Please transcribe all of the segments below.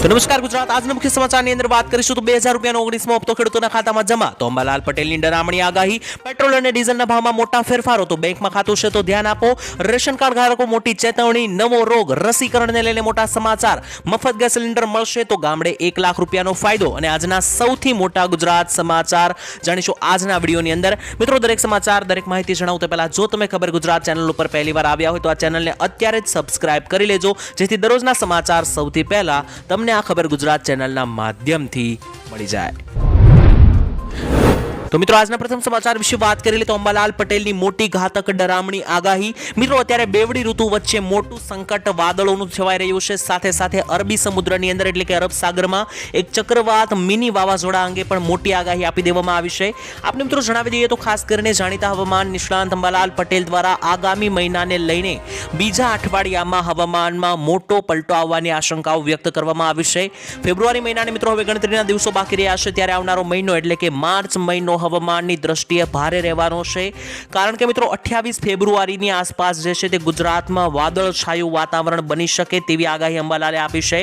તો નમસ્કાર ગુજરાત, આજના મુખ્ય સમાચારની અંદર વાત કરીશું તો 2000 રૂપિયાનો 19મો હપ્તો ખેડૂતોના ખાતામાં જમા. તો અંબાલાલ પટેલની ડરામણી આગાહી. પેટ્રોલ અને ડીઝલના ભાવમાં મોટા ફેરફારો, તો બેંકમાં ખાતું છે તો ધ્યાન આપો. રેશન કાર્ડ ધારકો મોટી ચેતવણી. નવો રોગ, રસીકરણને લઈને મોટા સમાચાર. મફત ગેસ સિલિન્ડર મળશે તો ગામડે 1 લાખ રૂપિયાનો ફાયદો. અને આજના સૌથી મોટા ગુજરાત સમાચાર જાણીશું આજના વિડીયોની અંદર. મિત્રો, દરેક સમાચાર, દરેક માહિતી જણાવું તે પહેલા જો તમે ખબર ગુજરાત ચેનલ ઉપર પહેલીવાર આવ્યા હોય તો આ ચેનલને અત્યારે જ સબસ્ક્રાઇબ કરી લેજો, જેથી દરરોજના સમાચાર સૌથી પહેલા તમને આ ખબર ગુજરાત ચેનલના માધ્યમથી મળી જાય. તો મિત્રો, આજના પ્રથમ સમાચાર વિશે વાત કરી લે તો અંબાલાલ પટેલની મોટી ઘાતક ડરામણી આગાહી. મિત્રો, અત્યારે બેવડી ઋતુ વચ્ચે મોટું સંકટ વાદળોનું છવાઈ રહ્યું છે. સાથે સાથે અરબી સમુદ્રની અંદર એટલે કે અરબ સાગરમાં એક ચક્રવાત મિની વાવાઝોડા અંગે પણ મોટી આગાહી આપી દેવામાં આવી છે. આપણે મિત્રો જણાવી દઈએ તો ખાસ કરીને જાણીતા હવામાન નિષ્ણાંત અંબાલાલ પટેલ દ્વારા આગામી મહિનાને લઈને બીજા અઠવાડિયામાં હવામાનમાં મોટો પલટો આવવાની આશંકાઓ વ્યક્ત કરવામાં આવી છે. ફેબ્રુઆરી મહિનાને મિત્રો હવે ગણતરીના દિવસો બાકી રહ્યા છે, ત્યારે આવનારો મહિનો એટલે કે માર્ચ મહિનો હવામાનની દ્રષ્ટિએ ભારે રહેવાનો છે. કારણ કે મિત્રો 28 ફેબ્રુઆરીની આસપાસ જે છે તે ગુજરાતમાં વાદળછાયું વાતાવરણ બની શકે તેવી આગાહી અંબાલાલે આપી છે.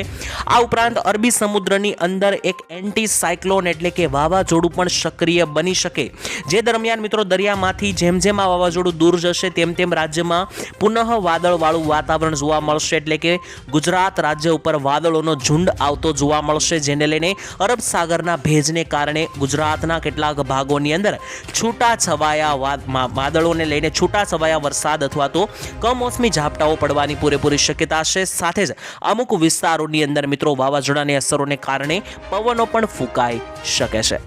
આ ઉપરાંત અરબી સમુદ્રની અંદર એક એન્ટી સાયક્લોન એટલે કે વાવાઝોડું પણ સક્રિય બની શકે, જે દરમિયાન મિત્રો દરિયામાંથી જેમ જેમ આ વાવાઝોડું દૂર જશે તેમ તેમ રાજ્યમાં પુનઃ વાદળવાળું વાતાવરણ જોવા મળશે. એટલે કે ગુજરાત રાજ્ય ઉપર વાદળોનો ઝુંડ આવતો જોવા મળશે, જેને લઈને અરબ સાગરના ભેજને કારણે ગુજરાતના કેટલાક ભાગોની અંદર છૂટાછવાયા વાદળોને લઈને છૂટાછવાયા વરસાદ અથવા તો કમોસમી ઝાપટાઓ પડવાની પૂરેપૂરી શક્યતા છે. સાથે જ અમુક વિસ્તારોની અંદર મિત્રો વાવાઝોડાની અસરોને કારણે પવનો પણ ફૂંકાઈ શકે છે.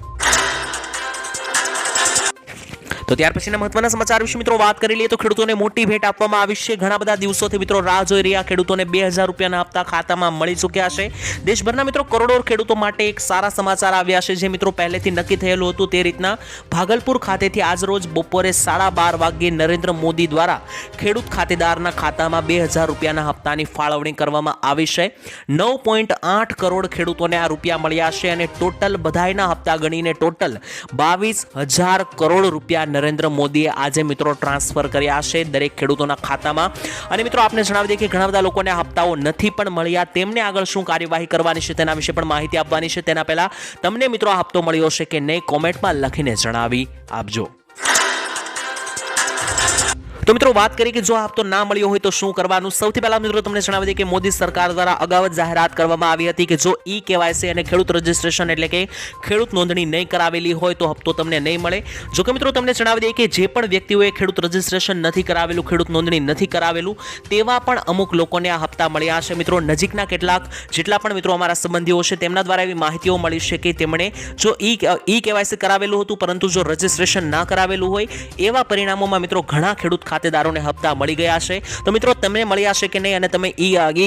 તો ત્યાર પછીના મહત્વના સમાચાર વિશે મિત્રો વાત કરી લઈએ તો ખેડૂતોને મોટી ભેટ આપવામાં આવી છે. ઘણા બધા દિવસોથી મિત્રો રાહ જોઈ રહ્યા ખેડૂતોને 2000 રૂપિયાના હપ્તા ખાતામાં મળી ચૂક્યા છે. દેશભરના મિત્રો કરોડો ખેડૂતો માટે એક સારા સમાચાર આવ્યા છે, જે મિત્રો પહેલેથી નક્કી થયેલું હતું તે રીતના ભાગલપુર ખાતેથી આજ રોજ બપોરે 12:30 વાગ્યે નરેન્દ્ર મોદી દ્વારા ખેડૂત ખાતેદારના ખાતામાં 2000 રૂપિયાના હપ્તાની ફાળવણી કરવામાં આવી છે. 9.8 કરોડ ખેડૂતોને આ રૂપિયા મળ્યા છે અને ટોટલ બધાયના હપ્તા ગણીને ટોટલ 22,000 કરોડ રૂપિયા નરેન્દ્ર મોદીએ આજે મિત્રો ટ્રાન્સફર કર્યા છે દરેક ખેડૂતોના ખાતામાં. અને મિત્રો આપને જણાવી દઈએ કે ઘણા બધા લોકોને આ હપ્તાઓ નથી પણ મળ્યા, તેમને આગળ શું કાર્યવાહી કરવાની છે તેના વિશે પણ માહિતી આપવાની છે. તેના પહેલા તમને મિત્રો આ હપ્તો મળ્યો છે કે નહીં કોમેન્ટમાં લખીને જણાવી આપજો. તો મિત્રો વાત કરીએ કે જો આ હપ્તો ના મળ્યો હોય તો શું કરવાનું. સૌથી પહેલા મિત્રો તમને જણાવી દઈએ કે મોદી સરકાર દ્વારા અગાઉ જ જાહેરાત કરવામાં આવી હતી કે જો KYC અને ખેડૂત રજિસ્ટ્રેશન એટલે કે ખેડૂત નોંધણી નહીં કરાવેલી હોય તો હપ્તો તમને નહીં મળે. જો કે મિત્રો તમને જણાવી દઈએ કે જે પણ વ્યક્તિઓએ ખેડૂત રજિસ્ટ્રેશન નથી કરાવેલું, ખેડૂત નોંધણી નથી કરાવેલું, તેવા પણ અમુક લોકોને આ હપ્તા મળ્યા છે. મિત્રો નજીકના કેટલાક જેટલા પણ મિત્રો અમારા સંબંધીઓ છે તેમના દ્વારા એવી માહિતીઓ મળી છે કે તેમણે જો KYC કરાવેલું હતું પરંતુ જો રજિસ્ટ્રેશન ના કરાવેલું હોય એવા પરિણામોમાં મિત્રો ઘણા ખેડૂત ખાતેદારોને હપ્તા મળી ગયા છે. તો મિત્રો તમને મળ્યા છે કે નહીં અને તમે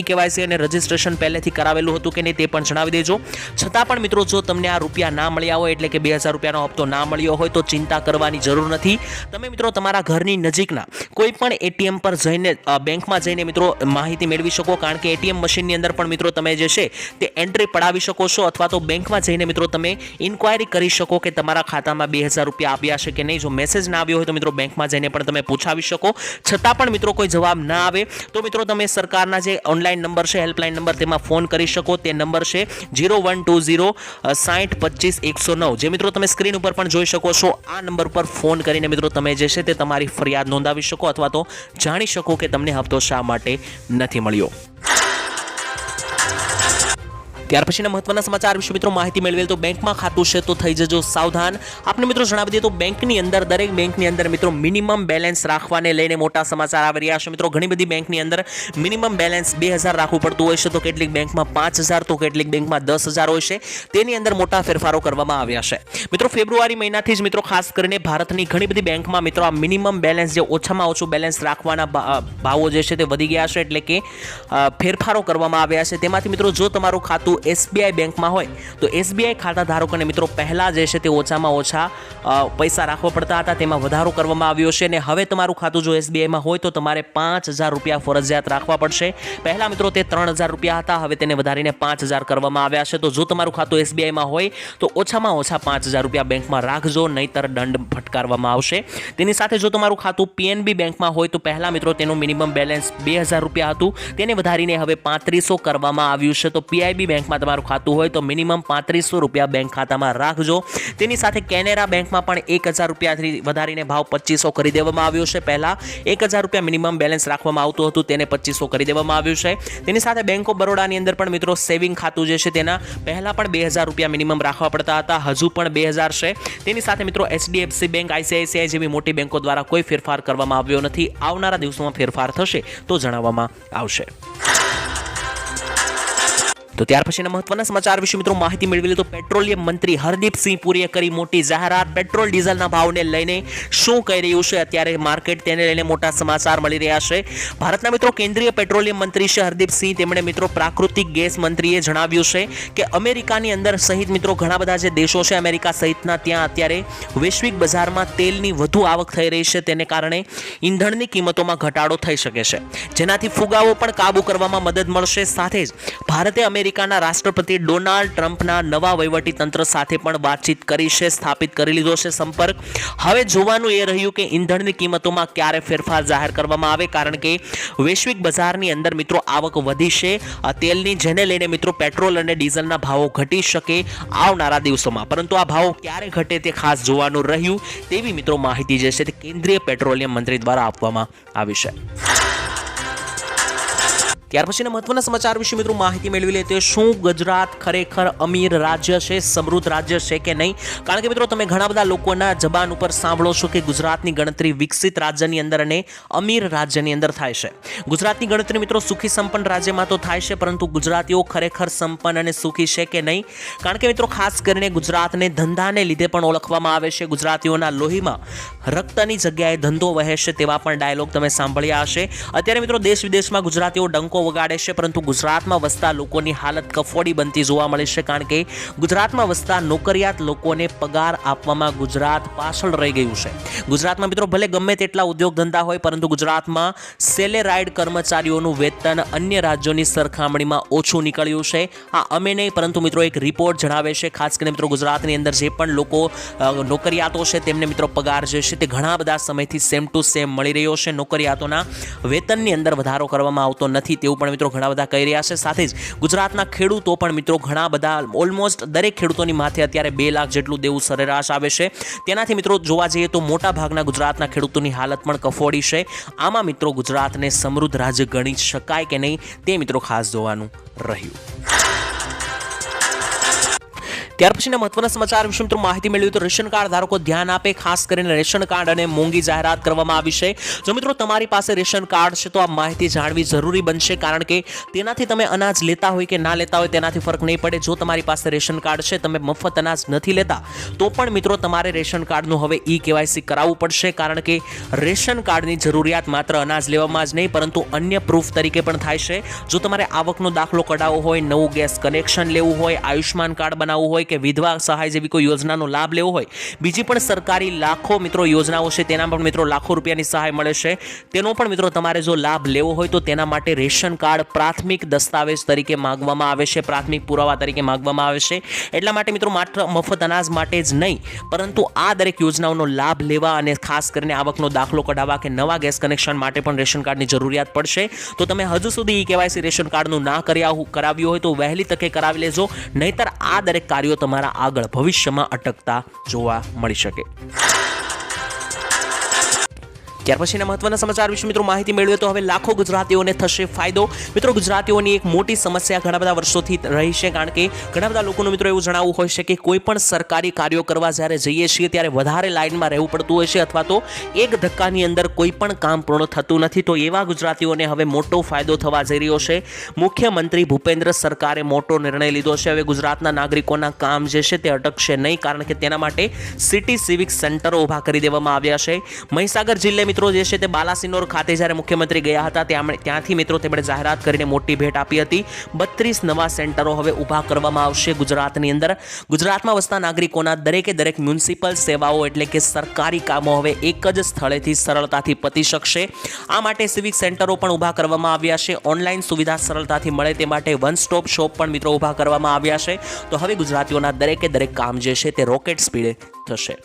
KYC અને રજિસ્ટ્રેશન પહેલેથી કરાવેલું હતું કે નહીં તે પણ જણાવી દેજો. છતાં પણ મિત્રો જો તમને આ રૂપિયા ના મળ્યા હોય એટલે કે 2000 રૂપિયાનો હપ્તો ના મળ્યો હોય તો ચિંતા કરવાની જરૂર નથી. તમે મિત્રો તમારા ઘરની નજીકના કોઈ પણ ATM પર જઈને બેંકમાં જઈને મિત્રો માહિતી મેળવી શકો, કારણ કે ATM મશીનની અંદર પણ મિત્રો તમે જે છે તે એન્ટ્રી પડાવી શકો છો, અથવા તો બેંકમાં જઈને મિત્રો તમે ઇન્ક્વાયરી કરી શકો કે તમારા ખાતામાં 2000 રૂપિયા આવ્યા છે કે નહીં. જો મેસેજ ના આવ્યો હોય તો મિત્રો બેંકમાં જઈને પણ તમે પૂછાવી શકો. છતાં પણ મિત્રો કોઈ જવાબ ના આવે તો મિત્રો તમે સરકારના જે ઓનલાઈન નંબર છે, હેલ્પલાઇન નંબર, તેમાં ફોન કરી શકો. તે નંબર છે 0120 60 25 109, જે મિત્રો તમે સ્ક્રીન ઉપર પણ જોઈ શકો છો. આ નંબર પર ફોન કરીને મિત્રો તમે જે છે તે તમારી ફરિયાદ નોંધાવી શકો અથવા તો જાણી શકો કે તમને હપ્તો શા માટે નથી મળ્યો. ત્યાર પછીના મહત્વના સમાચાર વિશે મિત્રો માહિતી મેળવેલ તો બેંકમાં ખાતું છે તો થઈ જજો સાવધાન. આપણે મિત્રો જણાવી દઈએ તો બેંકની અંદર દરેક બેંકની અંદર મિત્રો મિનિમમ બેલેન્સ રાખવાને લઈને મોટા સમાચાર આવી રહ્યા છે. મિત્રો ઘણી બધી બેંકની અંદર મિનિમમ બેલેન્સ 2000 રાખવું પડતું હોય છે, તો કેટલીક બેંકમાં 5000 તો કેટલીક બેંકમાં 10000 હોય છે. તેની અંદર મોટા ફેરફારો કરવામાં આવ્યા છે. મિત્રો ફેબ્રુઆરી મહિનાથી જ મિત્રો ખાસ કરીને ભારતની ઘણી બધી બેંકમાં મિત્રો આ મિનિમમ બેલેન્સ જે ઓછામાં ઓછું બેલેન્સ રાખવાના ભાવો જે છે તે વધી ગયા છે, એટલે કે ફેરફારો કરવામાં આવ્યા છે. તેમાંથી મિત્રો જો તમારું ખાતું SBI બેંકમાં હોય તો SBI ખાતા ધારકોને મિત્રો પહેલા જે છે તે ઓછામાં ઓછા પૈસા રાખવા પડતા હતા, તેમાં વધારો કરવામાં આવ્યો છે. અને હવે તમારું ખાતું જો SBI માં હોય તો તમારે 5000 રૂપિયા ફરજિયાત રાખવા પડશે. પહેલા મિત્રો તે 3000 રૂપિયા હતા, હવે તેને વધારીને 5000 કરવામાં આવ્યા છે. તો જો તમારું ખાતું SBI માં હોય તો ઓછામાં ઓછા 5000 રૂપિયા બેંકમાં રાખજો, નહીતર દંડ ફટકારવામાં આવશે. તેની સાથે જો તમારું ખાતું PNB બેંકમાં હોય તો પહેલા મિત્રો તેનું મિનિમમ બેલેન્સ 2000 રૂપિયા હતું, તેને વધારીને હવે 3500 કરવામાં આવ્યું છે. તો PIB બેંક બેંકમાં તમારું ખાતું હોય તો મિનિમમ 3500 રૂપિયા બેંક ખાતામાં રાખજો. તેની સાથે કેનેરા બેંકમાં પણ 1000 રૂપિયાથી વધારીને ભાવ 2500 કરી દેવામાં આવ્યો છે. પહેલા 1000 રૂપિયા મિનિમમ બેલેન્સ રાખવામાં આવતું હતું, તેને 2500 કરી દેવામાં આવ્યું છે. તેની સાથે બેંક ઓફ બરોડાની અંદર પણ મિત્રો સેવિંગ ખાતું જે છે તેના પહેલા પણ 2000 રૂપિયા મિનિમમ રાખવા પડતા હતા, હજુ પણ 2000 છે. તેની સાથે મિત્રો HDFC બેંક, ICICI જેવી મોટી બેંકો દ્વારા કોઈ ફેરફાર કરવામાં આવ્યો નથી. આવનારા દિવસોમાં ફેરફાર થશે તો જણાવવામાં આવશે. તો ત્યાર પછીના મહત્વના સમાચાર વિશે મિત્રો માહિતી મેળવી લે તો પેટ્રોલિયમ મંત્રી હરદીપસિંહ પુરીએ કરી મોટી જાહેરાત. પેટ્રોલ ડીઝલના ભાવને લઈને શું કહી રહ્યું છે અત્યારે માર્કેટ, તેને લઈને મોટા સમાચાર મળી રહ્યા છે. ભારતના મિત્રો કેન્દ્રીય પેટ્રોલિયમ મંત્રી છે હરદીપસિંહ, તેમણે મિત્રો પ્રાકૃતિક ગેસ મંત્રીએ જણાવ્યું છે કે અમેરિકાની અંદર સહિત મિત્રો ઘણા બધા જે દેશો છે અમેરિકા સહિતના, ત્યાં અત્યારે વૈશ્વિક બજારમાં તેલની વધુ આવક થઈ રહી છે. તેને કારણે ઈંધણની કિંમતોમાં ઘટાડો થઈ શકે છે, જેનાથી ફુગાવો પણ કાબુ કરવામાં મદદ મળશે. સાથે જ ભારતે અમેરિકાના રાષ્ટ્રપતિ ડોનાલ્ડ ટ્રમ્પના નવા વહીવટી તંત્ર સાથે પણ વાતચીત કરી છે, સ્થાપિત કરી લીધો છે સંપર્ક. હવે જોવાનું એ રહ્યું કે ઈંધણની કિંમતોમાં ક્યારે ફેરફાર જાહેર કરવામાં આવે, કારણ કે વૈશ્વિક બજારની અંદર મિત્રો આવક વધી છે તેલની, જેને લઈને મિત્રો પેટ્રોલ અને ડીઝલના ભાવો ઘટી શકે આવનારા દિવસોમાં. પરંતુ આ ભાવો ક્યારે ઘટે તે ખાસ જોવાનું રહ્યું, તેવી મિત્રો માહિતી જે છે તે કેન્દ્રીય પેટ્રોલિયમ મંત્રી દ્વારા આપવામાં આવી છે. ત્યાર પછીના મહત્વના સમાચાર વિશે મિત્રો માહિતી મેળવી લે તો શું ગુજરાત ખરેખર અમીર રાજ્ય છે, સમૃદ્ધ રાજ્ય છે કે નહીં? કારણ કે મિત્રો તમે ઘણા બધા લોકોના જબાન ઉપર સાંભળો છો કે ગુજરાતની ગણતરી વિકસિત રાજ્યની અંદર અને અમીર રાજ્યની અંદર થાય છે. ગુજરાતની ગણતરી મિત્રો સુખી સંપન્ન રાજ્યમાં તો થાય છે, પરંતુ ગુજરાતીઓ ખરેખર સંપન્ન અને સુખી છે કે નહીં? કારણ કે મિત્રો ખાસ કરીને ગુજરાતને ધંધાને લીધે પણ ઓળખવામાં આવે છે. ગુજરાતીઓના લોહીમાં રક્તની જગ્યાએ ધંધો વહે છે, તેવા પણ ડાયલોગ તમે સાંભળ્યા હશે. અત્યારે મિત્રો દેશ વિદેશમાં ગુજરાતીઓ ડંકો વગાડે છે, પરંતુ ગુજરાતમાં વસતા લોકોની હાલત કફોડી બનતી જોવા મળે છે. કારણ કે ગુજરાતમાં વસતા નોકરિયાત લોકોને પગાર આપવામાં ગુજરાત પાછળ રહી ગયું છે. ગુજરાતમાં મિત્રો ભલે ગમે તેટલા ઉદ્યોગ ધંધા હોય, પરંતુ ગુજરાતમાં સેલેરાઇડ કર્મચારીઓનું વેતન અન્ય રાજ્યોની સરખામણીમાં ઓછું નીકળ્યું છે. આ અમે નહીં, પરંતુ મિત્રો એક રિપોર્ટ જણાવે છે. ખાસ કરીને મિત્રો ગુજરાતની અંદર જે પણ લોકો નોકરિયાતો છે તેમને મિત્રો પગાર જે છે તે ઘણા બધા સમયથી સેમ ટુ સેમ મળી રહ્યો છે. નોકરિયાતોના વેતનની અંદર વધારો કરવામાં આવતો નથી, તેવું પણ મિત્રો ઘણા બધા કહી રહ્યા છે. સાથે જ ગુજરાતના ખેડૂતો પણ મિત્રો ઘણા બધા, ઓલમોસ્ટ દરેક ખેડૂતોની માથે અત્યારે 2 લાખ જેટલું દેવું સરેરાશ આવે છે. તેનાથી મિત્રો જોવા જઈએ તો મોટા ભાગના ગુજરાતના ખેડૂતોની હાલત પણ કફોડી છે. આમાં મિત્રો ગુજરાતને સમૃદ્ધ રાજ્ય ગણી શકાય કે નહીં, તે મિત્રો ખાસ જોવાનું રહ્યું. ત્યાર પછીના મહત્વના સમાચાર વિશે મિત્રો માહિતી મેળવી તો રેશન કાર્ડ ધારકો ધ્યાન આપે. ખાસ કરીને રેશન કાર્ડ અને મોંઘી જાહેરાત કરવામાં આવી છે. જો મિત્રો તમારી પાસે રેશન કાર્ડ છે તો આ માહિતી જાણવી જરૂરી બનશે, કારણ કે તેનાથી તમે અનાજ લેતા હોય કે ના લેતા હોય તેનાથી ફરક નહીં પડે. જો તમારી પાસે રેશન કાર્ડ છે, તમે મફત અનાજ નથી લેતા, તો પણ મિત્રો તમારે રેશન કાર્ડનું હવે KYC કરાવવું પડશે, કારણ કે રેશન કાર્ડની જરૂરિયાત માત્ર અનાજ લેવામાં જ નહીં, પરંતુ અન્ય પ્રૂફ તરીકે પણ થાય છે. જો તમારે આવકનો દાખલો કઢાવવો હોય, નવું ગેસ કનેક્શન લેવું હોય, આયુષ્માન કાર્ડ બનાવવું હોય કે વિધવા સહાય જેવી કોઈ યોજનાનો લાભ લેવો હોય, બીજી પણ સરકારી લાખો મિત્રો યોજનાઓ છે, તેના પણ મિત્રો લાખો રૂપિયાની સહાય મળે છે, તેનો પણ મિત્રો તમારે જો લાભ લેવો હોય તો તેના માટે રેશન કાર્ડ પ્રાથમિક દસ્તાવેજ તરીકે માંગવામાં આવે છે, પ્રાથમિક પુરાવા તરીકે માંગવામાં આવે છે. એટલા માટે મિત્રો માત્ર મફત અનાજ માટે જ નહીં, પરંતુ આ દરેક યોજનાઓનો લાભ લેવા અને ખાસ કરીને આવકનો દાખલો કઢાવવા કે નવા ગેસ કનેક્શન માટે પણ રેશન કાર્ડની જરૂરિયાત પડશે. તો તમે હજુ સુધી KYC રેશન કાર્ડનું ના કરાવ્યું હોય તો વહેલી તકે કરાવી લેજો, નહીતર આ દરેક કાર્યો તમારા આગળ ભવિષ્યમાં અટકતા જોવા મળી શકે. ત્યાર પછીના મહત્વના સમાચાર વિશે મિત્રો માહિતી મેળવીએ તો હવે લાખો ગુજરાતીઓને થશે ફાયદો. મિત્રો ગુજરાતીઓની એક મોટી સમસ્યા ઘણા બધા વર્ષોથી રહી છે, કારણ કે ઘણા બધા લોકોનું મિત્રો એવું જણાવવું હોય છે કે કોઈ પણ સરકારી કાર્યો કરવા જ્યારે જઈએ છીએ ત્યારે વધારે લાઇનમાં રહેવું પડતું હોય છે, અથવા તો એક ધક્કાની અંદર કોઈ પણ કામ પૂર્ણ થતું નથી. તો એવા ગુજરાતીઓને હવે મોટો ફાયદો થવા જઈ રહ્યો છે. મુખ્યમંત્રી ભૂપેન્દ્ર સરકારે મોટો નિર્ણય લીધો છે. હવે ગુજરાતના નાગરિકોના કામ જે છે તે અટકશે નહીં, કારણ કે તેના માટે સિટી સિવિક સેન્ટરો ઊભા કરી દેવામાં આવ્યા છે. મહીસાગર જિલ્લે મિત્રો જે છે તે બાલાસિનોર ખાતે જ્યારે મુખ્યમંત્રી ગયા હતા ત્યાંથી મિત્રો તેમણે જાહેરાત કરીને મોટી ભેટ આપી હતી. 32 નવા સેન્ટરો હવે ઊભા કરવામાં આવશે ગુજરાતની અંદર. ગુજરાતમાં વસતા નાગરિકોના દરેકે દરેક મ્યુનિસિપલ સેવાઓ એટલે કે સરકારી કામો હવે એક જ સ્થળેથી સરળતાથી પતી શકશે. આ માટે સિવિક સેન્ટરો પણ ઊભા કરવામાં આવ્યા છે. ઓનલાઈન સુવિધા સરળતાથી મળે તે માટે વન સ્ટોપ શોપ પણ મિત્રો ઊભા કરવામાં આવ્યા છે. તો હવે ગુજરાતીઓના દરેકે દરેક કામ જે છે તે રોકેટ સ્પીડે થશે.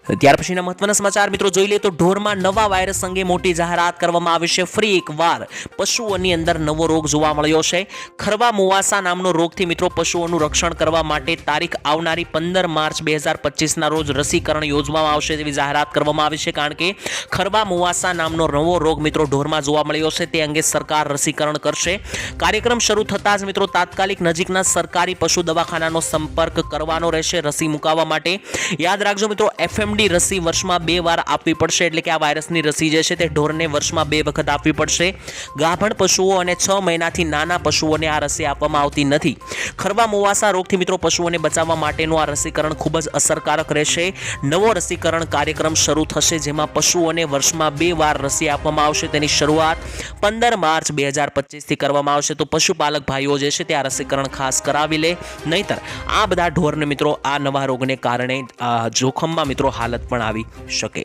ત્યાર પછીના મહત્વના સમાચાર મિત્રો જોઈ લઈએ તો ઢોરમાં નવા વાયરસ અંગે મોટી જાહેરાત કરવામાં આવી છે. ફરી એકવાર પશુઓની અંદર નવો રોગ જોવા મળ્યો છે. ખરવા મુવાસા નામનો રોગથી મિત્રો પશુઓનું રક્ષણ કરવા માટે તારીખ આવનારી 15 માર્ચ 2025ના રોજ રસીકરણ યોજવામાં આવશે તેવી જાહેરાત કરવામાં આવી છે. કારણ કે ખરવા મુવાસા નામનો નવો રોગ મિત્રો ઢોરમાં જોવા મળ્યો છે. તે અંગે સરકાર રસીકરણ કરશે. કાર્યક્રમ શરૂ થતાં જ મિત્રો તાત્કાલિક નજીકના સરકારી પશુ દવાખાનાનો સંપર્ક કરવાનો રહેશે રસી મુકાવવા માટે. યાદ રાખજો મિત્રો, FMD રસી વર્ષમાં 2 વાર આપવી પડશે. એટલે કે આ વાયરસની રસી જે છે તે ઢોરને વર્ષમાં 2 વખત આપવી પડશે. ગાભણ પશુઓ અને 6 મહિનાથી નાના પશુઓને આ રસી આપવામાં આવતી નથી. ખરવા મુવાસા રોગથી મિત્રો પશુઓને બચાવવા માટેનું આ રસીકરણ ખૂબ જ અસરકારક રહેશે. નવો રસીકરણ કાર્યક્રમ શરૂ થશે જેમાં પશુઓને વર્ષમાં 2 વાર રસી આપવામાં આવશે. તેની શરૂઆત 15 માર્ચ 2025થી કરવામાં આવશે. તો પશુપાલક ભાઈઓ જે છે તે આ રસીકરણ ખાસ કરાવી લે, નહીતર આ બધા ઢોરને મિત્રો આ નવા રોગને કારણે જોખમમાં મિત્રો હાલત પણ આવી શકે.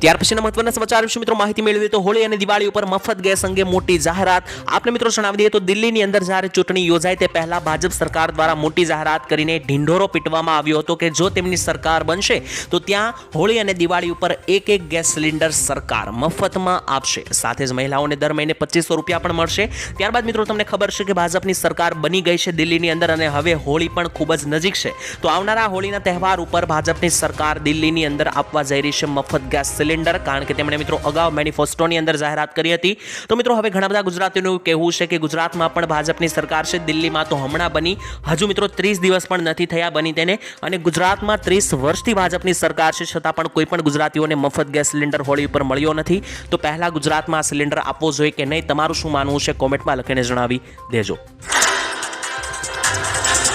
ત્યાર પછીના મહત્વના સમાચાર વિશે મિત્રો માહિતી મેળવીએ તો હોળી અને દિવાળી ઉપર મફત ગેસ અંગે મોટી જાહેરાત. આપણે મિત્રો જણાવી દઈએ તો દિલ્હીની અંદર જ્યારે ચૂંટણી યોજાય તે પહેલા ભાજપ સરકાર દ્વારા મોટી જાહેરાત કરીને ઢીંઢોરો પીટવામાં આવ્યો હતો કે જો તેમની સરકાર બનશે તો ત્યાં હોળી અને દિવાળી ઉપર એક ગેસ સિલિન્ડર સરકાર મફતમાં આપશે. સાથે જ મહિલાઓને દર મહિને 2500 રૂપિયા પણ મળશે. ત્યારબાદ મિત્રો તમને ખબર છે કે ભાજપની સરકાર બની ગઈ છે દિલ્હીની અંદર અને હવે હોળી પણ ખૂબ જ નજીક છે. તો આવનારા હોળીના તહેવાર ઉપર ભાજપની સરકાર દિલ્હીની અંદર આપવા જઈ રહી છે મફત ગેસ સિલિન્ડર. કારણ કે તેમણે મિત્રો અગાઉ મેનિફેસ્ટોની અંદર જાહેરાત કરી હતી. તો મિત્રો હવે ઘણા બધા ગુજરાતીઓનું કહેવું છે કે ગુજરાતમાં પણ ભાજપની સરકાર છે. દિલ્હીમાં તો હમણાં બની, હજુ મિત્રો 30 દિવસ પણ નથી થયા બની તેને, અને ગુજરાતમાં 30 વર્ષથી ભાજપની સરકાર છે છતાં પણ કોઈ પણ ગુજરાતીઓને મફત ગેસ સિલિન્ડર હોળી ઉપર મળ્યો નથી. તો પહેલા ગુજરાતમાં આ સિલિન્ડર આપવો જોઈએ કે નહીં, તમારું શું માનવું છે કોમેન્ટમાં લખીને જણાવી દેજો.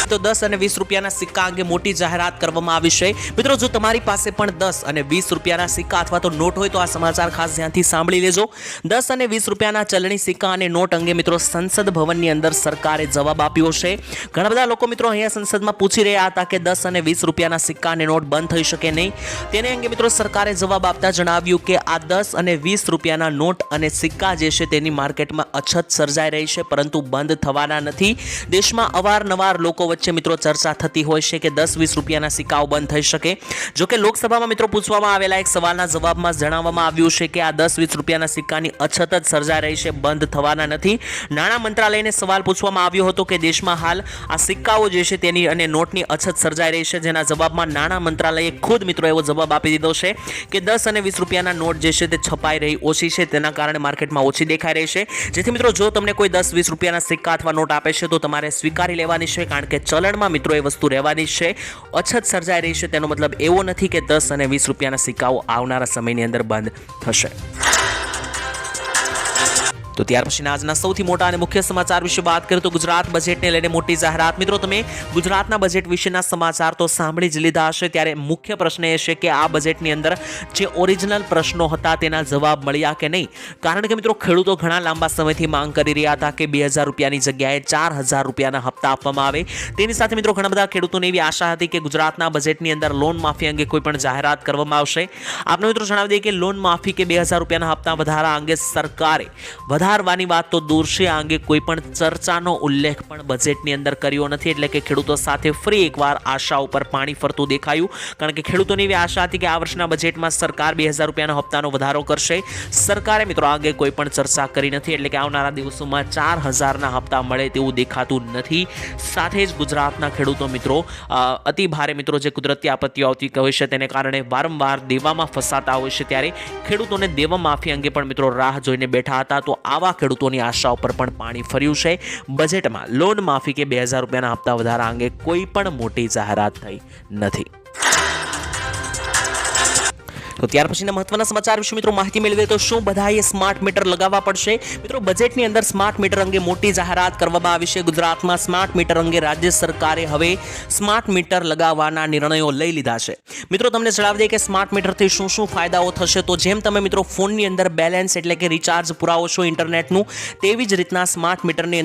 તો 10 અને 20 રૂપિયાના સિક્કા અંગે મોટી જાહેરાત કરવામાં આવી છે. મિત્રો જો તમારી પાસે પણ 10 અને 20 રૂપિયાના સિક્કા અથવા તો નોટ હોય તો આ સમાચાર ખાસ ધ્યાનથી સાંભળી લેજો. 10 અને 20 રૂપિયાના ચલણી સિક્કા અને નોટ અંગે મિત્રો સંસદ ભવનની અંદર સરકારે જવાબ આપ્યો છે. ઘણા બધા લોકો મિત્રો અહીંયા સંસદમાં પૂછી રહ્યા હતા કે 10 અને 20 રૂપિયાના સિક્કા અને નોટ બંધ થઈ શકે નહીં. તેને અંગે મિત્રો સરકારે જવાબ આપતા જણાવ્યું કે આ 10 અને 20 રૂપિયાના નોટ અને સિક્કા જે છે તેની માર્કેટમાં અછત સર્જાઈ રહી છે પરંતુ બંધ થવાના નથી. દેશમાં અવારનવાર લોકો વચ્ચે મિત્રો ચર્ચા થતી હોય છે કે 10-20 રૂપિયાના સિક્કાઓ બંધ થઈ શકે. જો કે લોકસભામાં મિત્રો પૂછવામાં આવેલા એક સવાલના જવાબમાં જણાવવામાં આવ્યું છે કે આ 10-20 રૂપિયાના સિક્કાની અછત જ સર્જાઈ રહી છે, બંધ થવાના નથી. નાણાં મંત્રાલયને સવાલ પૂછવામાં આવ્યો હતો કે દેશમાં હાલ આ સિક્કાઓ જે છે તેની અને નોટની અછત સર્જાઈ રહી છે, જેના જવાબમાં નાણાં મંત્રાલયે ખુદ મિત્રો એવો જવાબ આપી દીધો છે કે 10 અને 20 રૂપિયાના નોટ જે છે તે છપાઈ રહી ઓછી છે, તેના કારણે માર્કેટમાં ઓછી દેખાઈ રહી છે. જેથી મિત્રો જો તમને કોઈ 10-20 રૂપિયાના સિક્કા અથવા નોટ આપે છે તો તમારે સ્વીકારી લેવાની છે, કારણ કે ચલણમાં મિત્રો એ વસ્તુ રહેવાની છે. અછત સર્જાઈ રહી છે તેનો મતલબ એવો નથી કે 10 અને 20 રૂપિયાના સિક્કાઓ આવનારા સમયની અંદર બંધ થશે. તો ત્યાર પછીના આજના સૌથી મોટા અને મુખ્ય સમાચાર વિશે વાત કરીએ તો ગુજરાત બજેટને લઈને મોટી જાહેરાત. મિત્રો તમે ગુજરાતના બજેટ વિશેના સમાચાર તો સાંભળી જ લીધા હશે, ત્યારે મુખ્ય પ્રશ્ન એ છે કે આ બજેટની અંદર જે ઓરિજિનલ પ્રશ્નો હતા તેના જવાબ મળ્યા કે નહીં. કારણ કે મિત્રો ખેડૂતો ઘણા લાંબા સમયથી માંગ કરી રહ્યા હતા કે 2000 રૂપિયાની જગ્યાએ 4000 રૂપિયાના હપ્તા આપવામાં આવે. તેની સાથે મિત્રો ઘણા બધા ખેડૂતોને એવી આશા હતી કે ગુજરાતના બજેટની અંદર લોન માફી અંગે કોઈ પણ જાહેરાત કરવામાં આવશે. આપણે મિત્રો જણાવી દઈએ કે લોન માફી કે 2000 રૂપિયાના હપ્તા વધારા અંગે સરકારે વધારવાની વાત તો દૂર છે, આ અંગે કોઈ પણ ચર્ચાનો ઉલ્લેખ પણ બજેટની અંદર કર્યો નથી. એટલે કે ખેડૂતો સાથે ફરી એકવાર આશા ઉપર પાણી ફરતું દેખાયું. કારણ કે ખેડૂતોની એવી આશા હતી કે આ વર્ષના બજેટમાં સરકાર 2000 રૂપિયાના હપ્તાનો વધારો કરશે. સરકારે મિત્રો આ અંગે કોઈ પણ ચર્ચા કરી નથી. એટલે કે આવનારા દિવસોમાં 4000ના હપ્તા મળે તેવું દેખાતું નથી. સાથે જ ગુજરાતના ખેડૂતો મિત્રો અતિ ભારે મિત્રો જે કુદરતી આપત્તિઓ આવતી હોય છે તેને કારણે વારંવાર દેવામાં ફસાતા હોય છે, ત્યારે ખેડૂતોને દેવા માફી અંગે પણ મિત્રો રાહ જોઈને બેઠા હતા. તો આવા ખેડૂતોની આશા ઉપર પણ પાણી ફર્યું છે. બજેટમાં લોન માફી કે 2000 રૂપિયાના હપ્તા વધારા અંગે કોઈ પણ મોટી જાહેરાત થઈ નથી. તો ત્યાર પછીના મહત્વના સમાચાર વિશે મિત્રો માહિતી મેળવીએ તો શું બધાએ સ્માર્ટ મીટર લગાવવા પડશે? મિત્રો બજેટની અંદર સ્માર્ટ મીટર અંગે મોટી જાહેરાત કરવામાં આવી છે. ગુજરાતમાં સ્માર્ટ મીટર અંગે રાજ્ય સરકારે હવે સ્માર્ટ મીટર લગાવવાના નિર્ણયો લઈ લીધા છે. મિત્રો તમને જણાવી દઈએ કે સ્માર્ટ મીટરથી શું શું ફાયદાઓ થશે. તો જેમ તમે મિત્રો ફોનની અંદર બેલેન્સ એટલે કે રિચાર્જ પુરાવો છો ઇન્ટરનેટનું, તેવી જ રીતના સ્માર્ટ મીટરની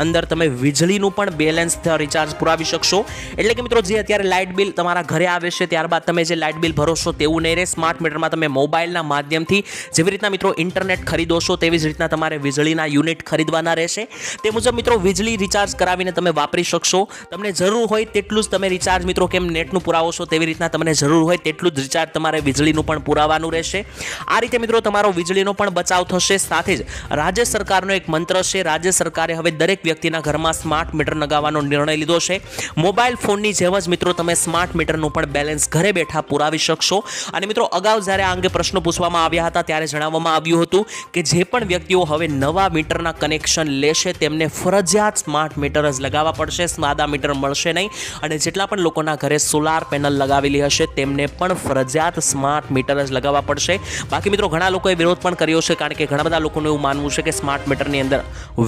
અંદર તમે વીજળીનું પણ બેલેન્સ રિચાર્જ પુરાવી શકશો. એટલે કે મિત્રો જે અત્યારે લાઇટ બિલ તમારા ઘરે આવે છે ત્યારબાદ તમે જે લાઇટ બિલ ભરો છો તેવું નહીં રહે. સ્માર્ટ સ્માર્ટ મીટરમાં તમે મોબાઈલના માધ્યમથી જેવી રીતના મિત્રો ઇન્ટરનેટ ખરીદો છો તેવી જ રીતના તમારે વીજળીના યુનિટ ખરીદવાના રહેશે. તે મુજબ મિત્રો વીજળી રિચાર્જ કરાવીને તમે વાપરી શકશો. તમને જરૂર હોય તેટલું જ તમે રિચાર્જ મિત્રો કેમ નેટનું પુરાવો છો તેવી રીતના તમને જરૂર હોય તેટલું જ રિચાર્જ તમારે વીજળીનું પણ પુરાવાનું રહેશે. આ રીતે મિત્રો તમારો વીજળીનો પણ બચાવ થશે. સાથે જ રાજ્ય સરકારનો એક મંત્ર છે. રાજ્ય સરકારે હવે દરેક વ્યક્તિના ઘરમાં સ્માર્ટ મીટર લગાવવાનો નિર્ણય લીધો છે. મોબાઈલ ફોનની જેમ જ મિત્રો તમે સ્માર્ટ મીટરનું પણ બેલેન્સ ઘરે બેઠા પુરાવી શકશો. અને મિત્રો અગાઉ જ્યારે આ અંગે પ્રશ્નો પૂછવામાં આવ્યા હતા ત્યારે જણાવવામાં આવ્યું હતું કે જે પણ વ્યક્તિઓ હવે નવા મીટરના કનેક્શન લેશે તેમને ફરજિયાત સ્માર્ટ મીટર જ લગાવવા પડશે. સાદા મીટર મળશે નહીં. અને જેટલા પણ લોકોના ઘરે સોલાર પેનલ લગાવેલી હશે તેમને પણ ફરજિયાત સ્માર્ટ મીટર જ લગાવવા પડશે. બાકી મિત્રો ઘણા લોકોએ વિરોધ પણ કર્યો છે, કારણ કે ઘણા બધા લોકોનું એવું માનવું છે કે સ્માર્ટ મીટરની અંદર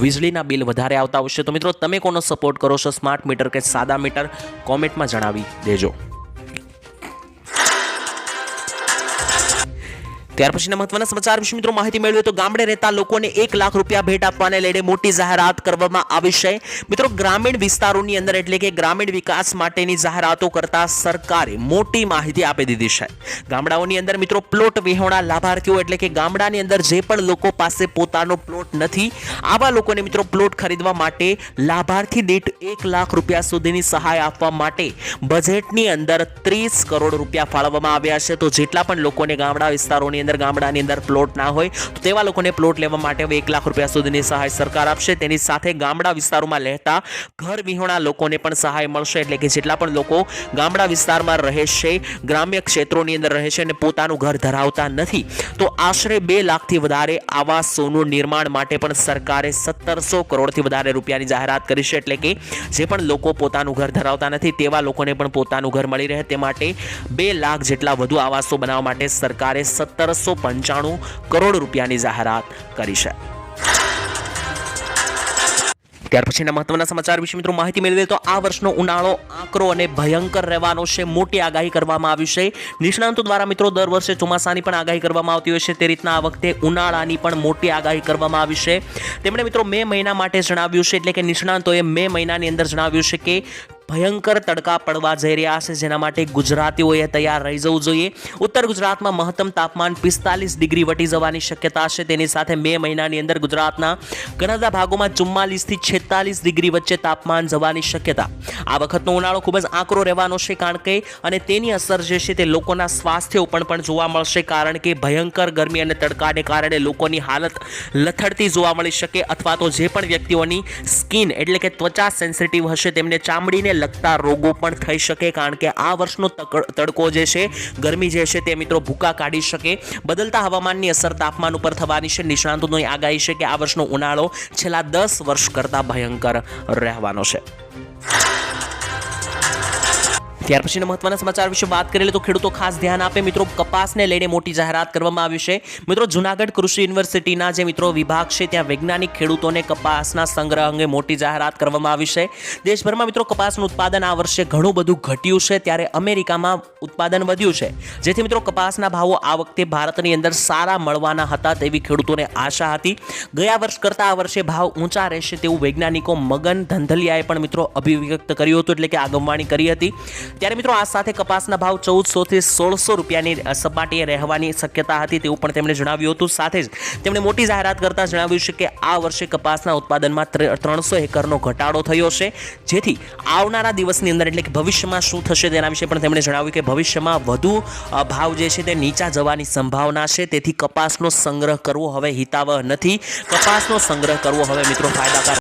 વીજળીના બિલ વધારે આવતા હશે. તો મિત્રો તમે કોનો સપોર્ટ કરો છો, સ્માર્ટ મીટર કે સાદા મીટર? કોમેન્ટમાં જણાવી દેજો. ત્યાર પછીના મહત્વના સમાચાર વિશે મિત્રો માહિતી મેળવીએ તો ગામડે રહેતા લોકોને 1 લાખ રૂપિયા ભેટ આપવાને લઈને મોટી જાહેરાત કરવામાં આવી છે. મિત્રો ગ્રામીણ વિસ્તારોની અંદર એટલે કે ગ્રામીણ વિકાસ માટેની જાહેરાતો કરતા સરકારે મોટી માહિતી આપી દીધી છે. ગામડાઓની અંદર મિત્રો પ્લોટ વિહોણા લાભાર્થીઓ એટલે કે ગામડાની અંદર જે પણ લોકો પાસે પોતાનો પ્લોટ નથી, આવા લોકોને મિત્રો પ્લોટ ખરીદવા માટે લાભાર્થી દીઠ 1 લાખ રૂપિયા સુધીની સહાય આપવા માટે બજેટની અંદર 30 કરોડ રૂપિયા ફાળવવામાં આવ્યા છે. તો જેટલા પણ લોકોને ગામડા વિસ્તારોની ગામડાની અંદર પ્લોટ ના હોય તો તેવા લોકોને પ્લોટ લેવા માટે 1 લાખ રૂપિયા સુધીની સહાય સરકાર આપશે. તેની સાથે ગામડા વિસ્તારોમાં રહેતા ઘર વિહોણા લોકોને પણ સહાય મળશે. એટલે કે જેટલા પણ લોકો ગામડા વિસ્તારમાં રહે છે, ગ્રામ્ય ક્ષેત્રોની અંદર રહે છે અને પોતાનું ઘર ધરાવતા નથી, તો આશરે 2 લાખથી વધારે આવાસોનું નિર્માણ માટે પણ સરકારે 1700 કરોડથી વધારે રૂપિયાની જાહેરાત કરી છે. એટલે કે જે પણ લોકો પોતાનું ઘર ધરાવતા નથી તેવા લોકોને પણ પોતાનું ઘર મળી રહે તે માટે 2 લાખ જેટલા વધુ આવાસો બનાવવા માટે સરકારે 1795 કરોડ રૂપિયાની જાહેરાત કરી છે. ત્યાર પછીના મહત્વના સમાચાર વિશે મિત્રો માહિતી મેળવીએ તો આ વર્ષનો ઉનાળો આકરો અને ભયંકર રહેવાનો છે. મોટી આગાહી કરવામાં આવી છે. નિષ્ણાંતો દ્વારા મિત્રો દર વર્ષે ચોમાસાની પણ આગાહી કરવામાં આવતી હોય છે, તે રીતના આ વખતે ઉનાળાની પણ મોટી આગાહી કરવામાં આવી છે. તેમણે મિત્રો મે મહિના માટે જણાવ્યું છે, એટલે કે નિષ્ણાંતોએ મે મહિનાની અંદર જણાવ્યું છે કે ભયંકર તડકા પડવા જઈ રહ્યા છે, જેના માટે ગુજરાતીઓએ તૈયાર રહી જવું જોઈએ. ઉત્તર ગુજરાતમાં મહત્તમ તાપમાન 45 ડિગ્રી વટી જવાની શક્યતા છે. તેની સાથે મે મહિનાની અંદર ગુજરાતના ઘણા બધા ભાગોમાં 44 થી 46 ડિગ્રી વચ્ચે તાપમાન જવાની શક્યતા. આ વખતનો ઉનાળો ખૂબ જ આકરો રહેવાનો છે, કારણ કે અને તેની અસર જે છે તે લોકોના સ્વાસ્થ્ય ઉપર પણ જોવા મળશે, કારણ કે ભયંકર ગરમી અને તડકાને કારણે લોકોની હાલત લથડતી જોવા મળી શકે, અથવા તો જે પણ વ્યક્તિઓની સ્કિન એટલે કે ત્વચા સેન્સિટિવ હશે તેમને ચામડીને લગતા રોગો પણ થઈ શકે, કારણ કે આ વર્ષનો તડકો જે છે, ગરમી જે છે તે મિત્રો ભૂકા કાઢી શકે. બદલતા હવામાનની અસર તાપમાન ઉપર થવાની છે. નિષ્ણાંતોની આગાહી છે કે આ વર્ષનો ઉનાળો છેલ્લા 10 વર્ષ કરતા ભયંકર રહેવાનો છે. ત્યાર પછીના મહત્વના સમાચાર વિશે વાત કરીએ તો ખેડૂતો ખાસ ધ્યાન આપે. મિત્રો કપાસને લઈને મોટી જાહેરાત કરવામાં આવી છે. મિત્રો જૂનાગઢ કૃષિ યુનિવર્સિટીના જે મિત્રો વિભાગ છે ત્યાં વૈજ્ઞાનિક ખેડૂતોને કપાસના સંગ્રહ અંગે મોટી જાહેરાત કરવામાં આવી છે. દેશભરમાં મિત્રો કપાસનું ઉત્પાદન આ વર્ષે ઘણું બધું ઘટ્યું છે, ત્યારે અમેરિકામાં ઉત્પાદન વધ્યું છે, જેથી મિત્રો કપાસના ભાવો આ વખતે ભારતની અંદર સારા મળવાના હતા તેવી ખેડૂતોને આશા હતી. ગયા વર્ષ કરતાં આ વર્ષે ભાવ ઊંચા રહેશે તેવું વૈજ્ઞાનિકો મગન ધંધલિયાએ પણ મિત્રો અભિવ્યક્ત કર્યું હતું, એટલે કે આગમવાણી કરી હતી. ત્યારે મિત્રો આ સાથે કપાસના ભાવ 1400 થી 1600 રૂપિયાની સપાટીએ રહેવાની શક્યતા હતી તેવું પણ તેમણે જણાવ્યું હતું. સાથે જ તેમણે મોટી જાહેરાત કરતા જણાવ્યું છે કે આ વર્ષે કપાસના ઉત્પાદનમાં 300 એકરનો ઘટાડો થયો છે, જેથી આવનારા દિવસની અંદર એટલે કે ભવિષ્યમાં શું થશે તેના વિશે પણ તેમણે જણાવ્યું કે ભવિષ્યમાં વધુ ભાવ જે છે તે નીચા જવાની સંભાવના છે. તેથી કપાસનો સંગ્રહ કરવો હવે હિતાવહ નથી. કપાસનો સંગ્રહ કરવો હવે મિત્રો ફાયદાકારક